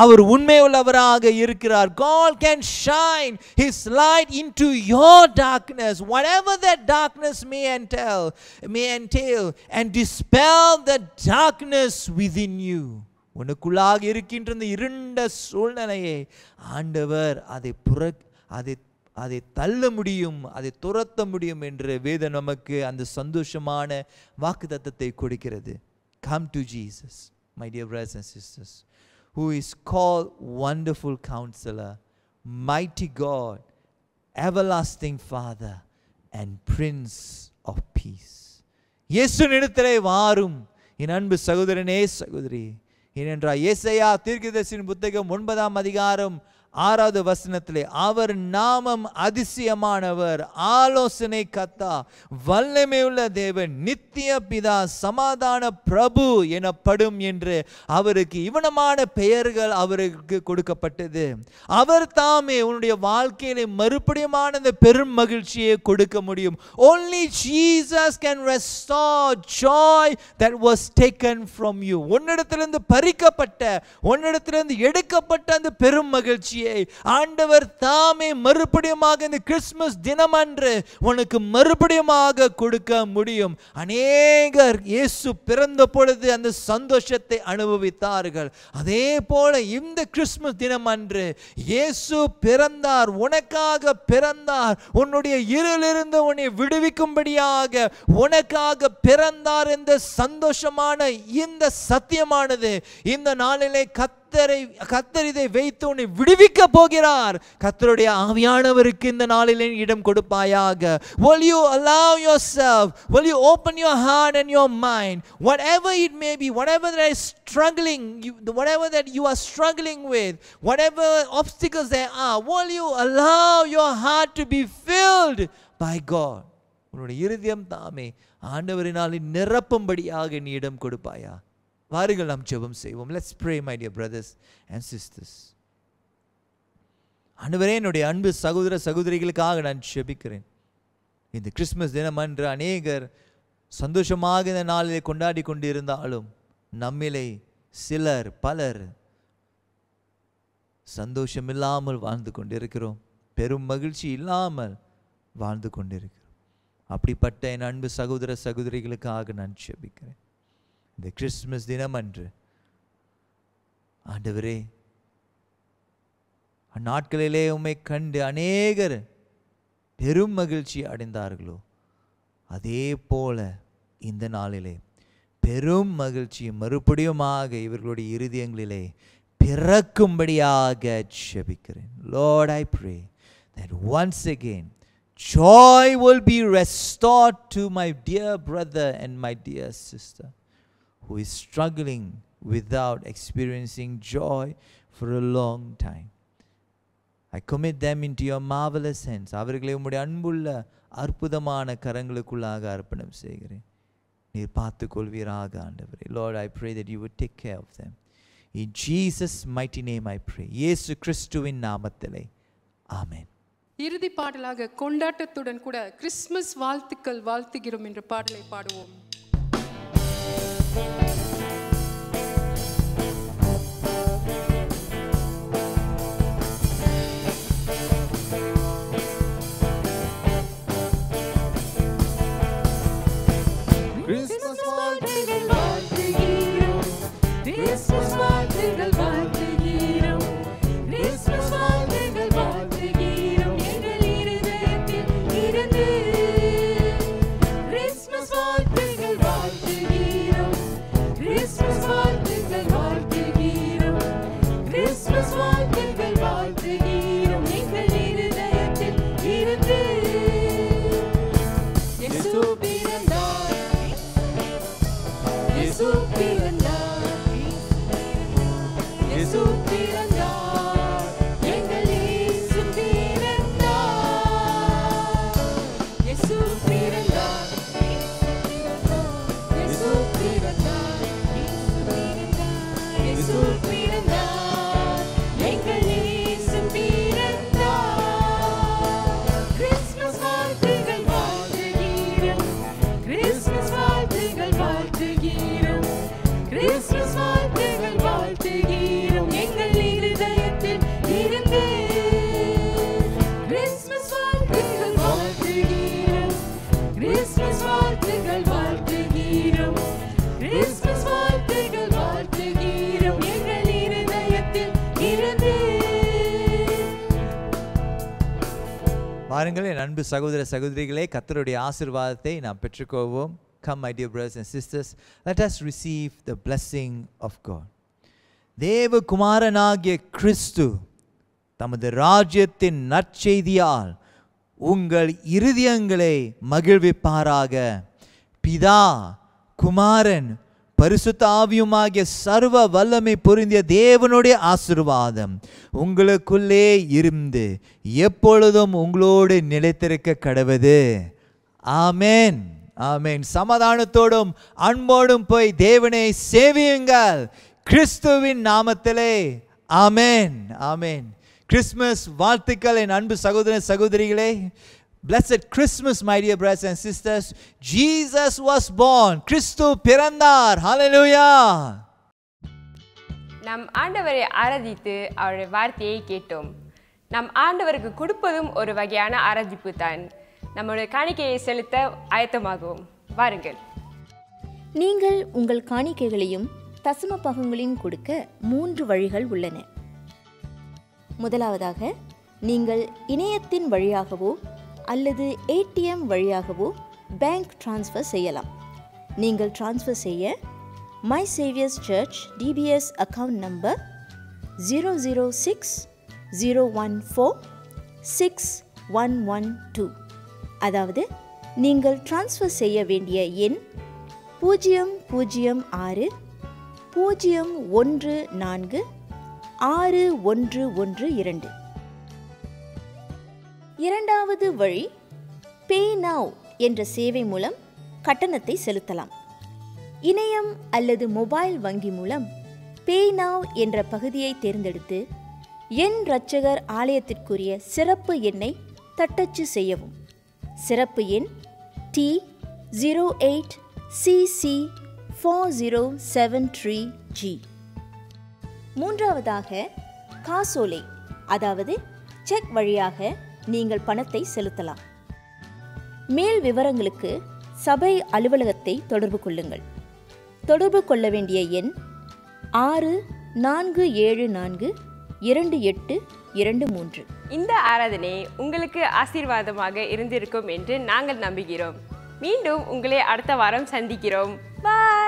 அவர் உண்மையுள்ளவராக இருக்கிறார். God can shine his light into your darkness, whatever that darkness may entail, and dispel the darkness within you. உனக்குள்ளாக இருக்கின்ற இந்த இருண்ட சூழ்நிலையை ஆண்டவர் அதை தள்ள முடியும், அதை துரத்த முடியும் என்று வேதம் நமக்கு அந்த சந்தோஷமான வாக்குத்தத்தத்தை கொடுக்கிறது. Come to Jesus, my dear brothers and sisters, who is called Wonderful Counselor, Mighty God, Everlasting Father, and Prince of Peace. இயேசுவினிடத்திலே வாரும் என் அன்பு சகோதரனே சகோதரி. ஏனென்றால் ஏசாயா தீர்க்கதரிசியின் புத்தகம் 9ஆம் அதிகாரம் 6வது வசனத்திலே அவர் நாமம் அதிசயமானவர், ஆலோசனை கர்த்தா, வல்லமையுள்ள தேவன், நித்திய பிதா, சமாதான பிரபு எனப்படும் என்று அவருக்கு இவனமான பெயர்கள் அவருக்கு கொடுக்கப்பட்டது. அவர் தாமே உன்னுடைய வாழ்க்கையிலே மறுபடியுமான இந்த பெரும் மகிழ்ச்சியை கொடுக்க முடியும். Only Jesus can restore joy that was taken from you. உன்னிடத்திலிருந்து பறிக்கப்பட்ட, உன்னிடத்திலிருந்து எடுக்கப்பட்ட அந்த பெரும் மகிழ்ச்சி ஆண்டவர் தாமே மறுபடியுமாக இந்த கிறிஸ்துமஸ் தினமன்று உனக்கு மறுபடியுமாக கொடுக்க முடியும். அநேகர் இயேசு பிறந்த பொழுது அந்த சந்தோஷத்தை அனுபவித்தார்கள். அதே போல இந்த கிறிஸ்துமஸ் தினமன்று இயேசு பிறந்தார், உனக்காக பிறந்தார், உன்னுடைய இருளிலிருந்து உன்னை விடுவிக்கும்படியாக உனக்காக பிறந்தார். இந்த சந்தோஷமான இந்த சத்தியமானது இந்த நாளிலே கர்த்தர் இதை வைத்து உன்னை விடுவிக்க போகிறார். கர்த்தருடைய ஆவியானவருக்கு இந்த நாளிலே இடம் கொடுப்பாயாக. Will you allow yourself, will you open your heart and your mind, whatever it may be, whatever that is struggling, whatever that you are struggling with, whatever obstacles there are, will you allow your heart to be filled by God? உன்னுடைய இருதயம் தாமே ஆண்டவரினால் நிரப்பும்படியாக நீ இடம் கொடுப்பாயா? வாருங்கள் நாம் ஜெபம் செய்வோம். Let's pray, my dear brothers and sisters. ஆண்டவரே, என்னுடைய அன்பு சகோதர சகோதரிகளுக்காக நான் ஜெபிக்கிறேன். இந்த கிறிஸ்துமஸ் தினம் அன்று அநேகர் சந்தோஷமாக இந்த நாளிலே கொண்டாடி கொண்டிருந்தாலும் நம்மிலே பலர் சந்தோஷம் இல்லாமல் வாழ்ந்து கொண்டிருக்கிறோம், பெரும் மகிழ்ச்சி இல்லாமல் வாழ்ந்து கொண்டிருக்கிறோம். அப்படிப்பட்ட என் அன்பு சகோதர சகோதரிகளுக்காக நான் ஜெபிக்கிறேன். இந்த கிறிஸ்துமஸ் தினம் அன்று ஆண்டவரே, அந்நாட்களிலே உம்மை கண்டு அநேகர் பெரும் மகிழ்ச்சி அடைந்தார்களோ அதே போல இந்த நாளிலே பெரும் மகிழ்ச்சி மறுபடியுமாக இவர்களுடைய இருதயங்களிலே பிறக்கும்படியாக ஜெபிக்கிறேன். Lord, I pray that once again joy will be restored to my dear brother and my dear sister who is struggling without experiencing joy for a long time. I commit them into your marvelous hands. அவர்களை உம்முடைய அன்புள்ள அற்புதமான கரங்களுக்குள்ளாக அர்ப்பணம் செய்கிறேன். நீர் பார்த்துக் கொள்வீராக ஆண்டவரே. Lord, I pray that you would take care of them. In Jesus' mighty name I pray. இயேசு கிறிஸ்துவின் நாமத்திலே ஆமென். இறுதி பாடலாக கொண்டாட்டத்துடன் கூட கிறிஸ்துமஸ் வாழ்த்துக்கள் வாழ்த்துகிறோம் என்ற பாடலை பாடுவோம். கிறிஸ்துமஸ் வாழ்த்துகள் வாழ்த்துகிறோம், கிறிஸ்துமஸ் வாழ்த்துகள் வாழ்த்துகிறோம், கிறிஸ்துமஸ் வாழ்த்துகள் வாழ்த்துகிறோம் எங்கள் இருதயத்தில் இருந்து. கிறிஸ்துமஸ் வாழ்த்துகள் வாழ்த்துகிறோம், கிறிஸ்துமஸ் வாழ்த்துகள் வாழ்த்துகிறோம், கிறிஸ்துமஸ் வாழ்த்துகள் வாழ்த்துகிறோம் எங்கள் இருதயத்தில் இருந்து. இயேசு பிறந்தார், இயேசு பிறந்தார், இயேசு பிறந்தார், எங்கள் இயேசு பிறந்தார். இயேசு பிறந்தார், இயேசு பிறந்தார், இயேசு பிறந்தார், எங்கள் இயேசு பிறந்தார். கிறிஸ்துமஸ் வாழ்த்துகள் வாழ்த்துகிறோம், கிறிஸ்துமஸ் வாழ்த்துகள் வாழ்த்துகிறோம், கிறிஸ்துமஸ் வாழ்த்துகள் வாழ்த்துகிறோம் எங்கள் இருதயத்தில் இருந்து. கிறிஸ்துமஸ் வாழ்த்துகள் வாழ்த்துகிறோம், கிறிஸ்துமஸ் வாழ்த்துகள் வாழ்த்துகிறோம், கிறிஸ்துமஸ் வாழ்த்துகள் வாழ்த்துகிறோம் எங்கள் இருதயத்தில் இருந்து. வாருங்கள் என் அன்பு சகோதர சகோதரிகளே, கர்த்தருடைய ஆசீர்வாதத்தை நாம் பெற்றுக்கொள்வோம். Come, my dear brothers and sisters, let us receive the blessing of God. தேவகுமாரனாகிய கிறிஸ்து தமது ராஜ்யத்தின் நற்செய்தியால் உங்கள் இருதயங்களை மகிழ்விப்பாராக. பிதா, குமாரன், பரிசுத்த ஆவியுமாகிய சர்வ வல்லமை பொருந்திய தேவனுடைய ஆசீர்வாதம் உங்களுக்குள்ளே இருந்து எப்பொழுதும் உங்களோடு நிலைத்திருக்க கடவுது. ஆமென், ஆமென். சமாதானத்தோடும் அன்போடும் போய் தேவனை சேவியுங்கள் கிறிஸ்துவின் நாமத்திலே. ஆமென், ஆமென். கிறிஸ்மஸ் வாழ்த்துக்கள் என் அன்பு சகோதர சகோதரிகளே. Blessed Christmas, my dear brothers and sisters. Jesus was born. கிறிஸ்து பிறந்தார். Hallelujah. நம் ஆண்டவரை ஆராதித்து அவருடைய வார்த்தையை கேட்டோம். நம் ஆண்டவருக்கு கொடுப்பதும் ஒரு வகையான ஆராதிப்பு தான். நம்முடைய காணிக்கையை செலுத்த ஆயத்தமாகவும் வாருங்கள். நீங்கள் உங்கள் காணிக்கைகளையும் தசம பாகங்களையும் கொடுக்க 3 வழிகள் உள்ளன. முதலாவதாக, நீங்கள் இணையத்தின் வழியாகவோ அல்லது ஏடிஎம் வழியாகவோ பேங்க் டிரான்ஸ்ஃபர் செய்யலாம். நீங்கள் டிரான்ஸ்ஃபர் செய்ய my saviour's church DBS account number 006-014-6112, அதாவது நீங்கள் டிரான்ஸ்ஃபர் செய்ய வேண்டிய எண் 006-014-6112. இரண்டாவது வழி, பே நவ் என்ற சேவை மூலம் கட்டணத்தை செலுத்தலாம். இணையம் அல்லது மொபைல் வங்கி மூலம் பே நவ் என்ற பகுதியை தேர்ந்தெடுத்து என் இரட்சகர் ஆலயத்திற்குரிய சிறப்பு எண்ணை தட்டச்சு செய்யவும். சிறப்பு எண் T08CC4073G. மூன்றாவதாக, காசோலை அதாவது செக் வழியாக நீங்கள் பணத்தை செலுத்தலாம். மேல் விவரங்களுக்கு சபை அலுவலகத்தை தொடர்பு கொள்ளுங்கள். தொடர்பு கொள்ள வேண்டிய எண் 64742823. இந்த ஆராதனை உங்களுக்கு ஆசீர்வாதமாக இருந்திருக்கும் என்று நாங்கள் நம்புகிறோம். மீண்டும் உங்களை அடுத்த வாரம் சந்திக்கிறோம். பாய்.